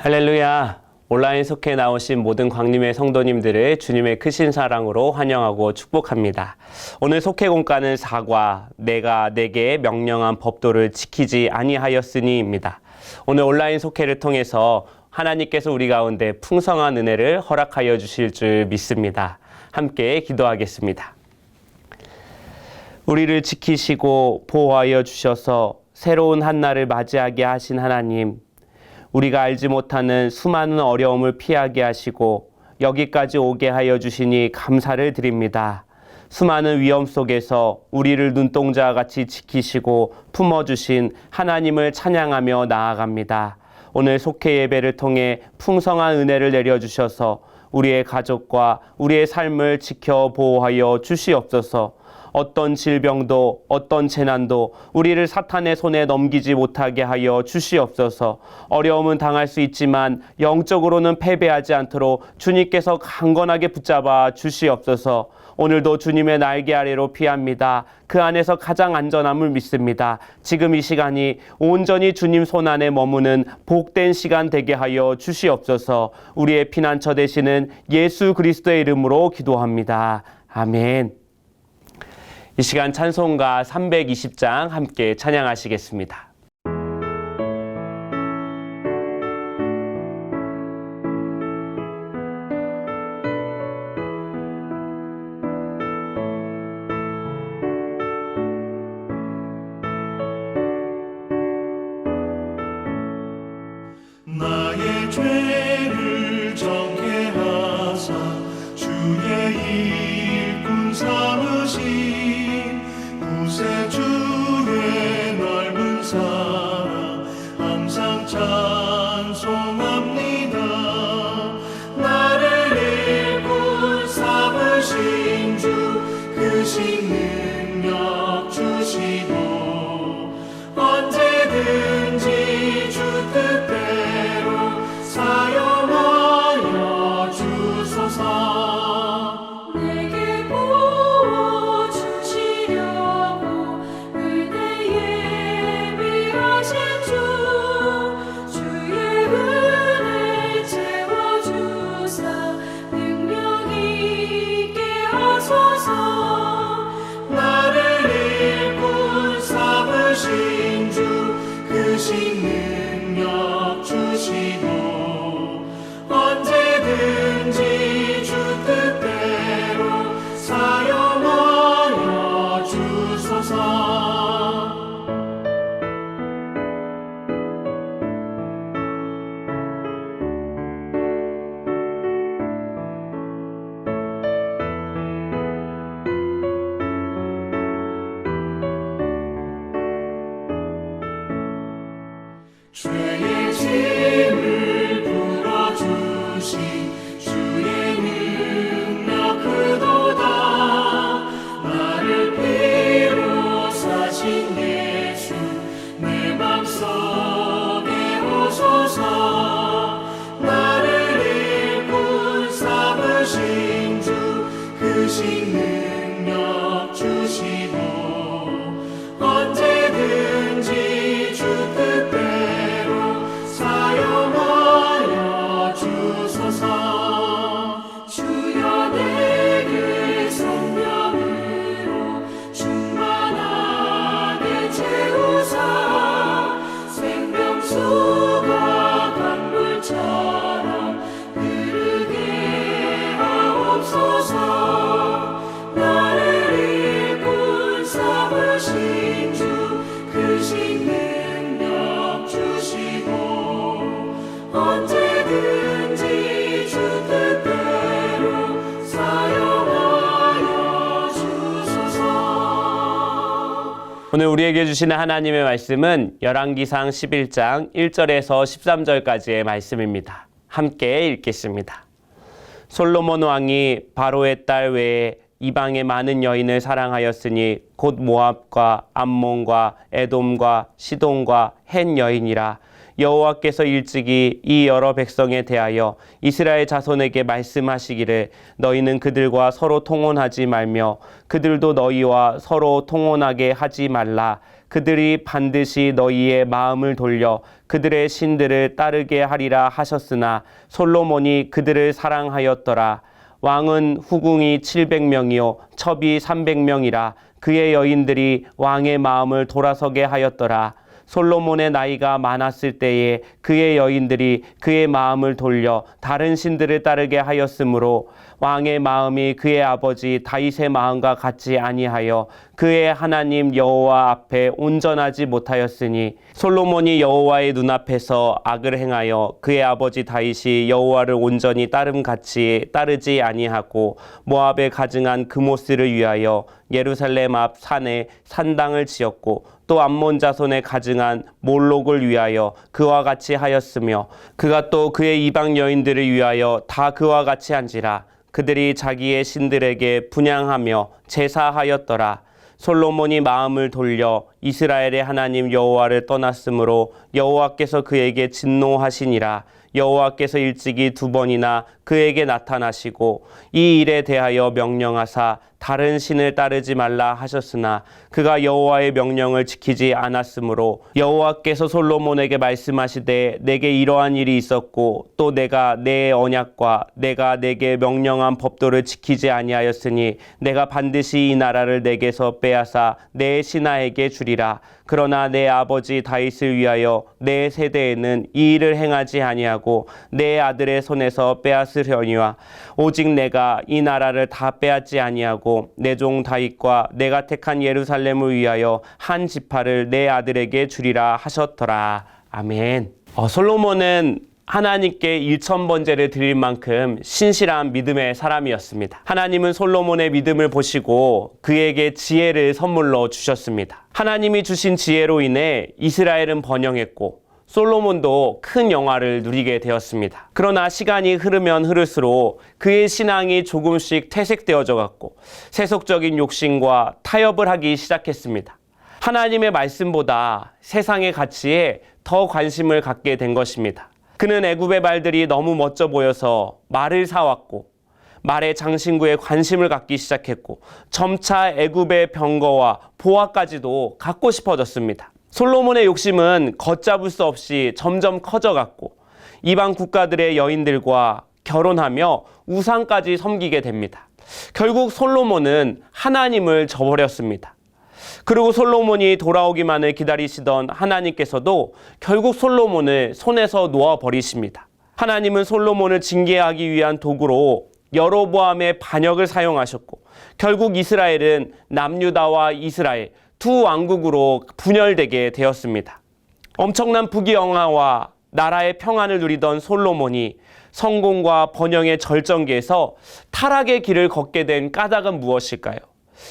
할렐루야! 온라인 속해 나오신 모든 광림의 성도님들을 주님의 크신 사랑으로 환영하고 축복합니다. 오늘 속해 공과는 사과, 내가 내게 명령한 법도를 지키지 아니하였으니입니다. 오늘 온라인 속해를 통해서 하나님께서 우리 가운데 풍성한 은혜를 허락하여 주실 줄 믿습니다. 함께 기도하겠습니다. 우리를 지키시고 보호하여 주셔서 새로운 한날을 맞이하게 하신 하나님, 우리가 알지 못하는 수많은 어려움을 피하게 하시고 여기까지 오게 하여 주시니 감사를 드립니다. 수많은 위험 속에서 우리를 눈동자와 같이 지키시고 품어주신 하나님을 찬양하며 나아갑니다. 오늘 속회 예배를 통해 풍성한 은혜를 내려주셔서 우리의 가족과 우리의 삶을 지켜 보호하여 주시옵소서. 어떤 질병도 어떤 재난도 우리를 사탄의 손에 넘기지 못하게 하여 주시옵소서. 어려움은 당할 수 있지만 영적으로는 패배하지 않도록 주님께서 강건하게 붙잡아 주시옵소서. 오늘도 주님의 날개 아래로 피합니다. 그 안에서 가장 안전함을 믿습니다. 지금 이 시간이 온전히 주님 손 안에 머무는 복된 시간 되게 하여 주시옵소서. 우리의 피난처 되시는 예수 그리스도의 이름으로 기도합니다. 아멘. 이 시간 찬송가 320장 함께 찬양하시겠습니다. 나의 죄를 정케 하사 주의 일꾼 삼으신 구세주의 넓은 사랑 항상 찬송합니다. 나를 일꾼 삼으신 주 크신 능력 주시고 언제든지 주 뜻대로 사용하여 주소서. 내게 부어주시려고 은혜 예비하신 주, 주의 은혜 채워주사 능력 있게 하소서. 나를 일꾼 삼으신 주 크신 능력 주시고 언제든지 주 뜻대로 사용하여 주소서. 죄의 짐을 풀어주신 주의 능력 크도다. 나를 피로 사신 예수 내 맘속에 오소서. 나를 일꾼 삼으신 주 크신 능력 주시고 언제든지 주 뜻대로 사용하여 주소서. 주여 내게 성령으로 충만하게 채우사 생명수가 강물처럼 흐르게 하옵소서. 나를 일꾼 삼으신 주 크신 능력 주시고 언제든지 주 뜻대로 사용하여 주소서. 오늘 우리에게 주시는 하나님의 말씀은 열왕기상 11장 1절에서 13절까지의 말씀입니다. 함께 읽겠습니다. 솔로몬 왕이 바로의 딸 외에 이방의 많은 여인을 사랑하였으니 곧 모압과 암몬과 에돔과 시돈과 헷 여인이라. 여호와께서 일찍이 이 여러 백성에 대하여 이스라엘 자손에게 말씀하시기를 너희는 그들과 서로 통혼하지 말며 그들도 너희와 서로 통혼하게 하지 말라. 그들이 반드시 너희의 마음을 돌려 그들의 신들을 따르게 하리라 하셨으나 솔로몬이 그들을 사랑하였더라. 왕은 후궁이 700명이요 첩이 300명이라 그의 여인들이 왕의 마음을 돌아서게 하였더라. 솔로몬의 나이가 많았을 때에 그의 여인들이 그의 마음을 돌려 다른 신들을 따르게 하였으므로 왕의 마음이 그의 아버지 다윗의 마음과 같지 아니하여 그의 하나님 여호와 앞에 온전하지 못하였으니 솔로몬이 여호와의 눈앞에서 악을 행하여 그의 아버지 다윗이 여호와를 온전히 따름같이 따르지 아니하고 모압에 가증한 그모스를 위하여 예루살렘 앞 산에 산당을 지었고 또 암몬 자손에 가증한 몰록을 위하여 그와 같이 하였으며 그가 또 그의 이방 여인들을 위하여 다 그와 같이 한지라. 그들이 자기의 신들에게 분향하며 제사하였더라. 솔로몬이 마음을 돌려 이스라엘의 하나님 여호와를 떠났으므로 여호와께서 그에게 진노하시니라. 여호와께서 일찍이 2번이나 그에게 나타나시고 이 일에 대하여 명령하사 다른 신을 따르지 말라 하셨으나 그가 여호와의 명령을 지키지 않았으므로 여호와께서 솔로몬에게 말씀하시되 내게 이러한 일이 있었고 또 내가 내 언약과 내가 내게 명령한 법도를 지키지 아니하였으니 내가 반드시 이 나라를 내게서 빼앗아 내 신하에게 주리라. 그러나 내 아버지 다윗을 위하여 내 세대에는 이 일을 행하지 아니하고 내 아들의 손에서 빼앗으려니와 오직 내가 이 나라를 다 빼앗지 아니하고 내 종 다윗과 내가 택한 예루살렘을 위하여 한 지파를 내 아들에게 주리라 하셨더라. 아멘. 솔로몬은 하나님께 1000번제를 드릴 만큼 신실한 믿음의 사람이었습니다. 하나님은 솔로몬의 믿음을 보시고 그에게 지혜를 선물로 주셨습니다. 하나님이 주신 지혜로 인해 이스라엘은 번영했고 솔로몬도 큰 영화를 누리게 되었습니다. 그러나 시간이 흐르면 흐를수록 그의 신앙이 조금씩 퇴색되어져 갔고 세속적인 욕심과 타협을 하기 시작했습니다. 하나님의 말씀보다 세상의 가치에 더 관심을 갖게 된 것입니다. 그는 애굽의 말들이 너무 멋져 보여서 말을 사왔고 말의 장신구에 관심을 갖기 시작했고 점차 애굽의 병거와 보화까지도 갖고 싶어졌습니다. 솔로몬의 욕심은 걷잡을 수 없이 점점 커져갔고 이방 국가들의 여인들과 결혼하며 우상까지 섬기게 됩니다. 결국 솔로몬은 하나님을 저버렸습니다. 그리고 솔로몬이 돌아오기만을 기다리시던 하나님께서도 결국 솔로몬을 손에서 놓아버리십니다. 하나님은 솔로몬을 징계하기 위한 도구로 여로보암의 반역을 사용하셨고 결국 이스라엘은 남유다와 이스라엘 두 왕국으로 분열되게 되었습니다. 엄청난 부귀영화와 나라의 평안을 누리던 솔로몬이 성공과 번영의 절정기에서 타락의 길을 걷게 된 까닭은 무엇일까요?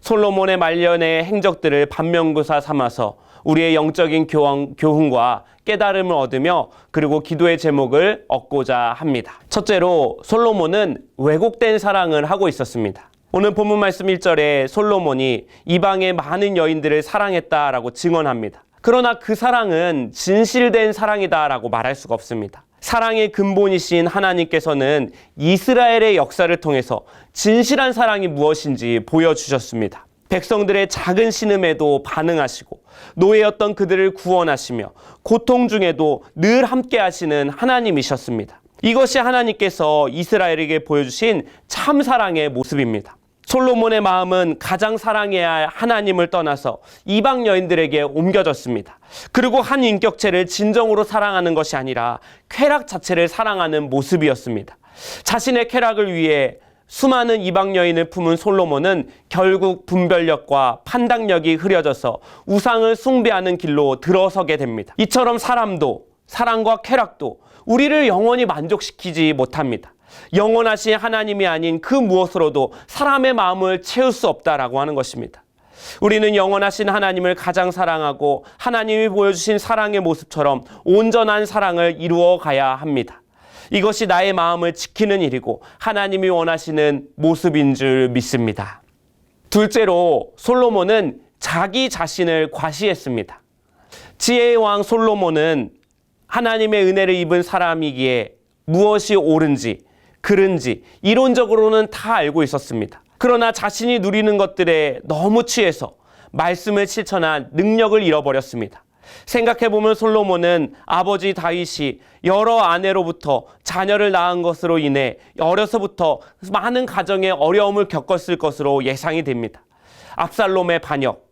솔로몬의 말년의 행적들을 반면교사 삼아서 우리의 영적인 교훈과 깨달음을 얻으며 그리고 기도의 제목을 얻고자 합니다. 첫째로 솔로몬은 왜곡된 사랑을 하고 있었습니다. 오늘 본문 말씀 1절에 솔로몬이 이방의 많은 여인들을 사랑했다라고 증언합니다. 그러나 그 사랑은 진실된 사랑이다라고 말할 수가 없습니다. 사랑의 근본이신 하나님께서는 이스라엘의 역사를 통해서 진실한 사랑이 무엇인지 보여주셨습니다. 백성들의 작은 신음에도 반응하시고 노예였던 그들을 구원하시며 고통 중에도 늘 함께 하시는 하나님이셨습니다. 이것이 하나님께서 이스라엘에게 보여주신 참 사랑의 모습입니다. 솔로몬의 마음은 가장 사랑해야 할 하나님을 떠나서 이방 여인들에게 옮겨졌습니다. 그리고 한 인격체를 진정으로 사랑하는 것이 아니라 쾌락 자체를 사랑하는 모습이었습니다. 자신의 쾌락을 위해 수많은 이방 여인을 품은 솔로몬은 결국 분별력과 판단력이 흐려져서 우상을 숭배하는 길로 들어서게 됩니다. 이처럼 사람도 사랑과 쾌락도 우리를 영원히 만족시키지 못합니다. 영원하신 하나님이 아닌 그 무엇으로도 사람의 마음을 채울 수 없다라고 하는 것입니다. 우리는 영원하신 하나님을 가장 사랑하고 하나님이 보여주신 사랑의 모습처럼 온전한 사랑을 이루어 가야 합니다. 이것이 나의 마음을 지키는 일이고 하나님이 원하시는 모습인 줄 믿습니다. 둘째로 솔로몬은 자기 자신을 과시했습니다. 지혜의 왕 솔로몬은 하나님의 은혜를 입은 사람이기에 무엇이 옳은지 그른지 이론적으로는 다 알고 있었습니다. 그러나 자신이 누리는 것들에 너무 취해서 말씀을 실천한 능력을 잃어버렸습니다. 생각해보면 솔로몬은 아버지 다윗이 여러 아내로부터 자녀를 낳은 것으로 인해 어려서부터 많은 가정의 어려움을 겪었을 것으로 예상이 됩니다. 압살롬의 반역,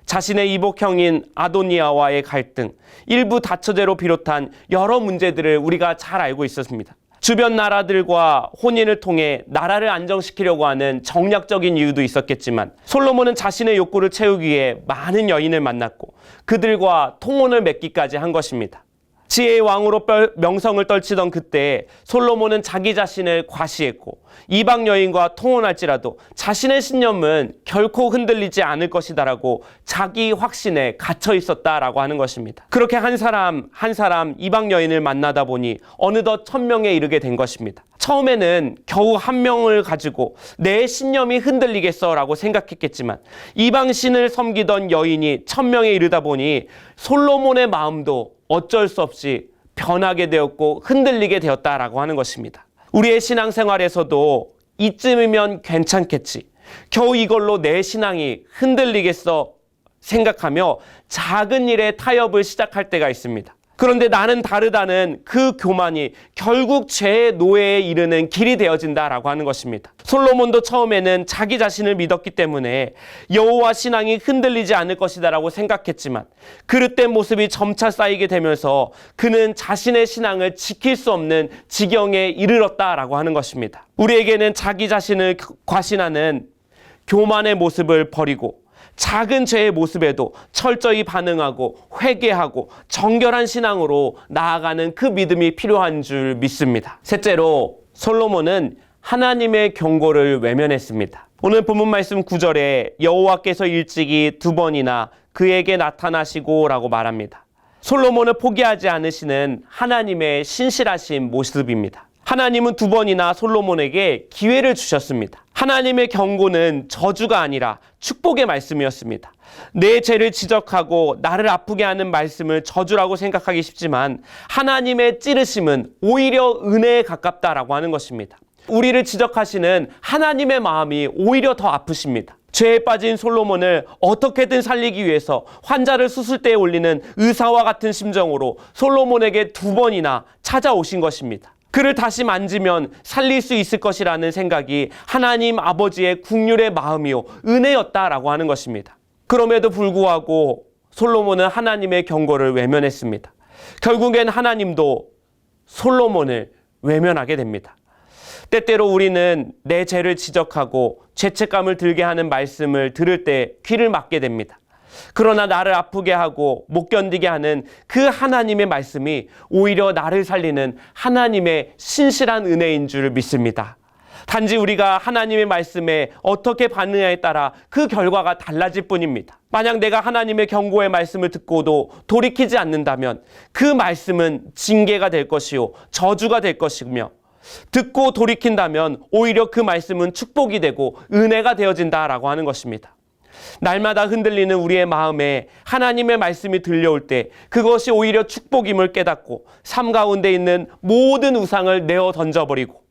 자신의 이복형인 아도니아와의 갈등, 일부 다처제로 비롯한 여러 문제들을 우리가 잘 알고 있었습니다. 주변 나라들과 혼인을 통해 나라를 안정시키려고 하는 정략적인 이유도 있었겠지만 솔로몬은 자신의 욕구를 채우기 위해 많은 여인을 만났고 그들과 통혼을 맺기까지 한 것입니다. 지혜의 왕으로 명성을 떨치던 그때 솔로몬은 자기 자신을 과시했고 이방 여인과 통혼할지라도 자신의 신념은 결코 흔들리지 않을 것이다라고 자기 확신에 갇혀 있었다라고 하는 것입니다. 그렇게 한 사람 한 사람 이방 여인을 만나다 보니 어느덧 1000명에 이르게 된 것입니다. 처음에는 겨우 1명을 가지고 내 신념이 흔들리겠어라고 생각했겠지만 이방 신을 섬기던 여인이 1000명에 이르다 보니 솔로몬의 마음도 어쩔 수 없이 변하게 되었고 흔들리게 되었다라고 하는 것입니다. 우리의 신앙생활에서도 이쯤이면 괜찮겠지, 겨우 이걸로 내 신앙이 흔들리겠어 생각하며 작은 일에 타협을 시작할 때가 있습니다. 그런데 나는 다르다는 그 교만이 결국 죄의 노예에 이르는 길이 되어진다라고 하는 것입니다. 솔로몬도 처음에는 자기 자신을 믿었기 때문에 여호와 신앙이 흔들리지 않을 것이다라고 생각했지만 그릇된 모습이 점차 쌓이게 되면서 그는 자신의 신앙을 지킬 수 없는 지경에 이르렀다라고 하는 것입니다. 우리에게는 자기 자신을 과신하는 교만의 모습을 버리고 작은 죄의 모습에도 철저히 반응하고 회개하고 정결한 신앙으로 나아가는 그 믿음이 필요한 줄 믿습니다. 셋째로 솔로몬은 하나님의 경고를 외면했습니다. 오늘 본문 말씀 9절에 여호와께서 일찍이 2번이나 그에게 나타나시고 라고 말합니다. 솔로몬을 포기하지 않으시는 하나님의 신실하신 모습입니다. 하나님은 2번이나 솔로몬에게 기회를 주셨습니다. 하나님의 경고는 저주가 아니라 축복의 말씀이었습니다. 내 죄를 지적하고 나를 아프게 하는 말씀을 저주라고 생각하기 쉽지만 하나님의 찌르심은 오히려 은혜에 가깝다라고 하는 것입니다. 우리를 지적하시는 하나님의 마음이 오히려 더 아프십니다. 죄에 빠진 솔로몬을 어떻게든 살리기 위해서 환자를 수술대에 올리는 의사와 같은 심정으로 솔로몬에게 2번이나 찾아오신 것입니다. 그를 다시 만지면 살릴 수 있을 것이라는 생각이 하나님 아버지의 긍휼의 마음이요 은혜였다라고 하는 것입니다. 그럼에도 불구하고 솔로몬은 하나님의 경고를 외면했습니다. 결국엔 하나님도 솔로몬을 외면하게 됩니다. 때때로 우리는 내 죄를 지적하고 죄책감을 들게 하는 말씀을 들을 때 귀를 막게 됩니다. 그러나 나를 아프게 하고 못 견디게 하는 그 하나님의 말씀이 오히려 나를 살리는 하나님의 신실한 은혜인 줄 믿습니다. 단지 우리가 하나님의 말씀에 어떻게 반응하에 따라 그 결과가 달라질 뿐입니다. 만약 내가 하나님의 경고의 말씀을 듣고도 돌이키지 않는다면 그 말씀은 징계가 될 것이요 저주가 될 것이며 듣고 돌이킨다면 오히려 그 말씀은 축복이 되고 은혜가 되어진다라고 하는 것입니다. 날마다 흔들리는 우리의 마음에 하나님의 말씀이 들려올 때 그것이 오히려 축복임을 깨닫고 삶 가운데 있는 모든 우상을 내어 던져버리고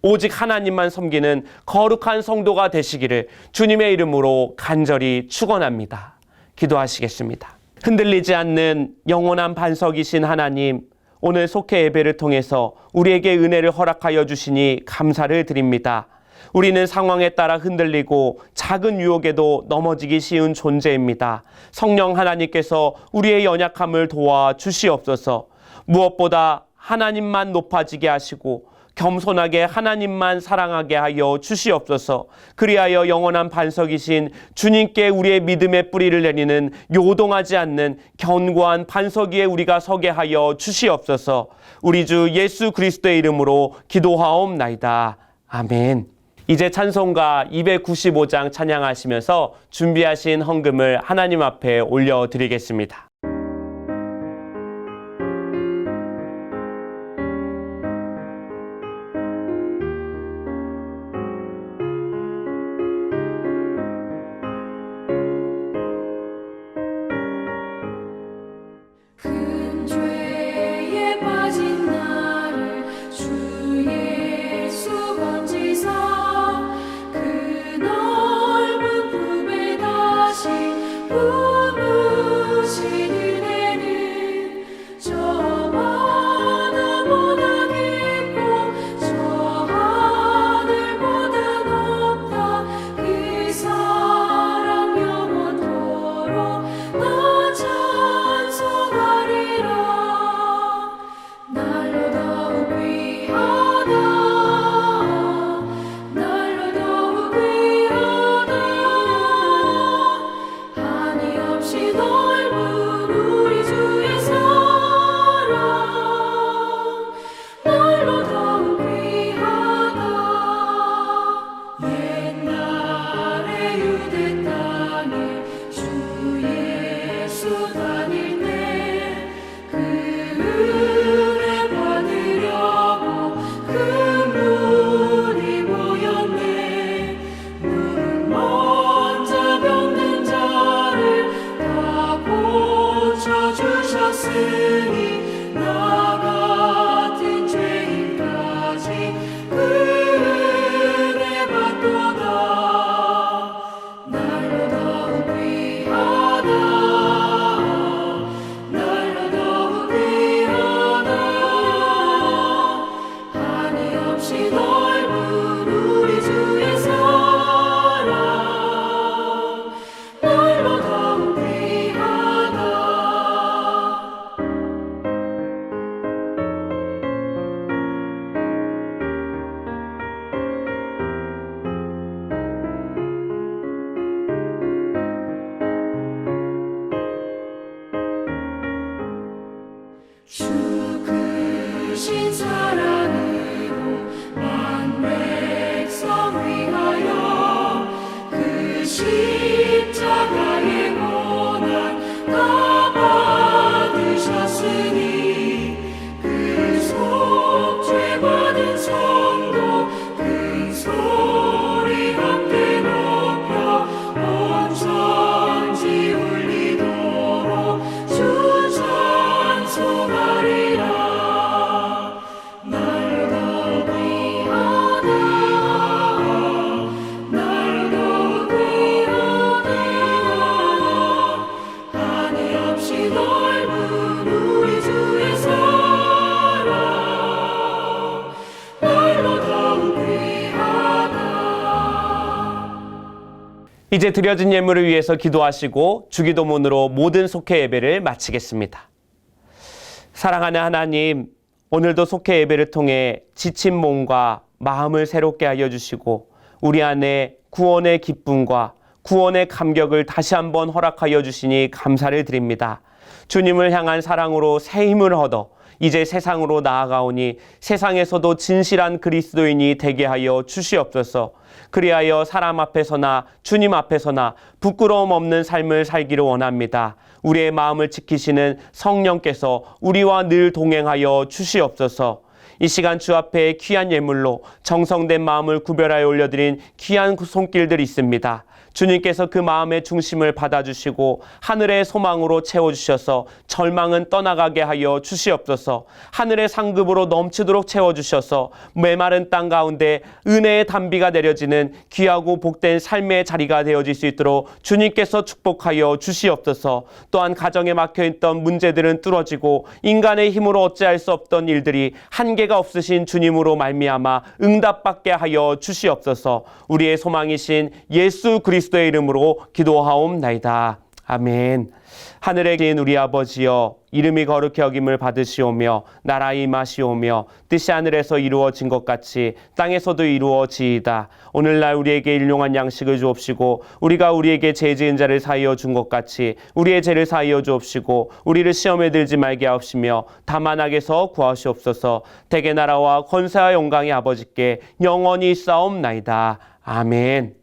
오직 하나님만 섬기는 거룩한 성도가 되시기를 주님의 이름으로 간절히 축원합니다. 기도하시겠습니다. 흔들리지 않는 영원한 반석이신 하나님, 오늘 속회 예배를 통해서 우리에게 은혜를 허락하여 주시니 감사를 드립니다. 우리는 상황에 따라 흔들리고 작은 유혹에도 넘어지기 쉬운 존재입니다. 성령 하나님께서 우리의 연약함을 도와 주시옵소서. 무엇보다 하나님만 높아지게 하시고 겸손하게 하나님만 사랑하게 하여 주시옵소서. 그리하여 영원한 반석이신 주님께 우리의 믿음의 뿌리를 내리는 요동하지 않는 견고한 반석 위에 우리가 서게 하여 주시옵소서. 우리 주 예수 그리스도의 이름으로 기도하옵나이다. 아멘. 이제 찬송가 295장 찬양하시면서 준비하신 헌금을 하나님 앞에 올려드리겠습니다. 큰 죄에 빠진 나를 주 예수 건지사 그 넓은 품에 다시 주셨으니 나 같은 죄인까지 그 은혜 받도다. 날로 더욱 귀하다. 날로 더욱 귀하다. 한이 없이 넓은 우리 주의 사랑 날로 더욱 귀하다. 주 크신 사랑으로 만 백성 위하여 그 십자가의 고난 다 받으셨으니 그 속죄 받은 성도 큰 소리 함께 높여 온 천지 울리도록 주 찬송하리라. 날로 더욱 귀하다. 날로 더욱 귀하다. 한이 없이 넓은 우리 주의 사랑 날로 더욱 귀하다. 이제 드려진 예물을 위해서 기도하시고 주기도문으로 모든 속회 예배를 마치겠습니다. 사랑하는 하나님, 오늘도 속회 예배를 통해 지친 몸과 마음을 새롭게 하여 주시고 우리 안에 구원의 기쁨과 구원의 감격을 다시 한번 허락하여 주시니 감사를 드립니다. 주님을 향한 사랑으로 새 힘을 얻어 이제 세상으로 나아가오니 세상에서도 진실한 그리스도인이 되게 하여 주시옵소서. 그리하여 사람 앞에서나 주님 앞에서나 부끄러움 없는 삶을 살기를 원합니다. 우리의 마음을 지키시는 성령께서 우리와 늘 동행하여 주시옵소서. 이 시간 주 앞에 귀한 예물로 정성된 마음을 구별하여 올려드린 귀한 손길들이 있습니다. 주님께서 그 마음의 중심을 받아주시고 하늘의 소망으로 채워주셔서 절망은 떠나가게 하여 주시옵소서. 하늘의 상급으로 넘치도록 채워주셔서 메마른 땅 가운데 은혜의 단비가 내려지는 귀하고 복된 삶의 자리가 되어질 수 있도록 주님께서 축복하여 주시옵소서. 또한 가정에 막혀있던 문제들은 뚫어지고 인간의 힘으로 어찌할 수 없던 일들이 한계가 없으신 주님으로 말미암아 응답받게 하여 주시옵소서. 우리의 소망이신 예수 그리스도의 이름으로 기도하옵나이다. 아멘. 하늘에 계신 우리 아버지여, 이름이 거룩히 여김을 받으시오며 나라 임하시오며 뜻이 하늘에서 이루어진 것 같이 땅에서도 이루어지이다. 오늘날 우리에게 일용할 양식을 주옵시고 우리가 우리에게 죄 지은 자를 사하여 준 것 같이 우리의 죄를 사하여 주옵시고 우리를 시험에 들지 말게 하옵시며 다만 악에서 구하시옵소서. 대개 나라와 권세와 영광이 아버지께 영원히 있사옵나이다. 아멘.